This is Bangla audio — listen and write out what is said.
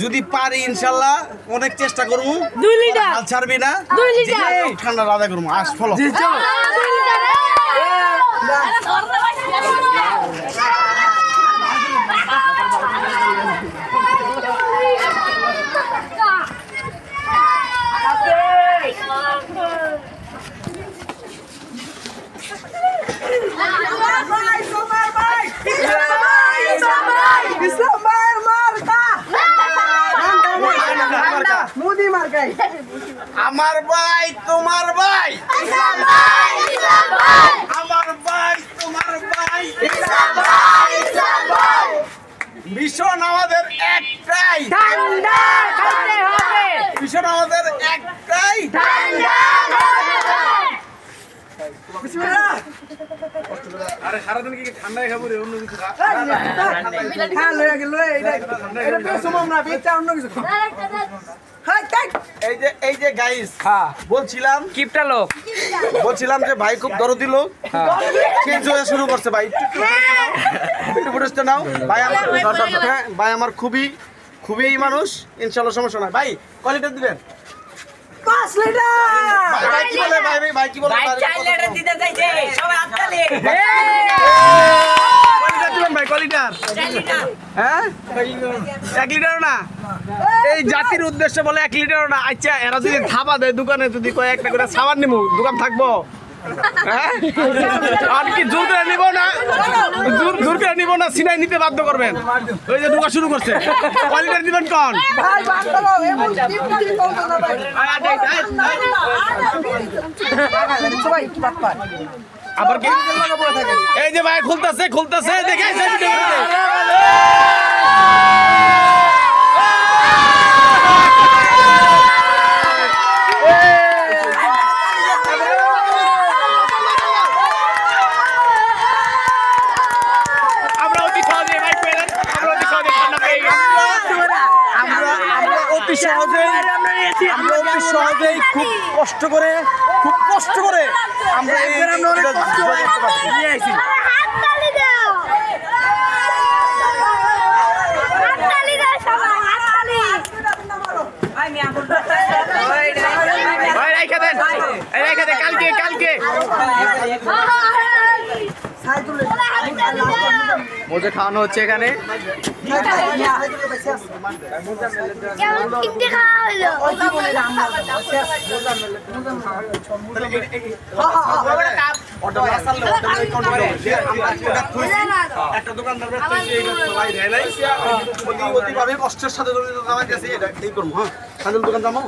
যদি পারি ইনশাল্লাহ অনেক চেষ্টা করবো। 2 লিটার হাল ছাড়বি না, ঠান্ডা রাধা করবো। আস ফলো আমার ভাই তোমার ভাই, আমার ভাই তোমার ভাই, মিশন আমাদের একটাই, মিশন আমাদের একটাই। আরে সারাদিন কি ঠান্ডায় খাবো রে? অন্য কিছু এই যে গাইস, বলছিলাম কিপটা লোক, বলছিলাম যে ভাই খুব দরদি লোক, চেঞ্জ হয়ে শুরু করছে। ভাই একটু ফুটেজটা নাও। ভাই আমার ভাই আমার খুবই খুবই মানুষ, ইনশাল্লাহ সমস্যা নাই। ভাই কয় লিটার দিবেন? 5 লিটার। ভাই কি বলে? ভাই কি বলে? 4 লিটার দিতে চাইছে সবাই হাততালি। কয় লিটার দিবেন ভাই? কয় লিটার? 4 লিটার। হ্যাঁ 1 লিটারও না। এই জাতির উদ্দেশ্যে বলে 1 লিটারও না। আচ্ছা এরা যদি থাবা দেয় দোকানে, যদি কয় একটা করে সাবান নিবো, দোকান থাকবো? হ্যাঁ আর কি জোর করে নিব না? জোর করে নিব না, সিনাই নিতে বাধ্য করবেন। ওই যে দোকান শুরু করছে। কয় লিটার দিবেন কোন? আবার কি এই যে ভাই খুলতেছে দেখে সহজেই খুব কষ্ট করে আমরা নিয়ে আইছি। কালকে মজা খাওয়ানো হচ্ছে এখানে। একটা দোকানদার কষ্টের সাথে এই করবো। হ্যাঁ দোকান যাবো।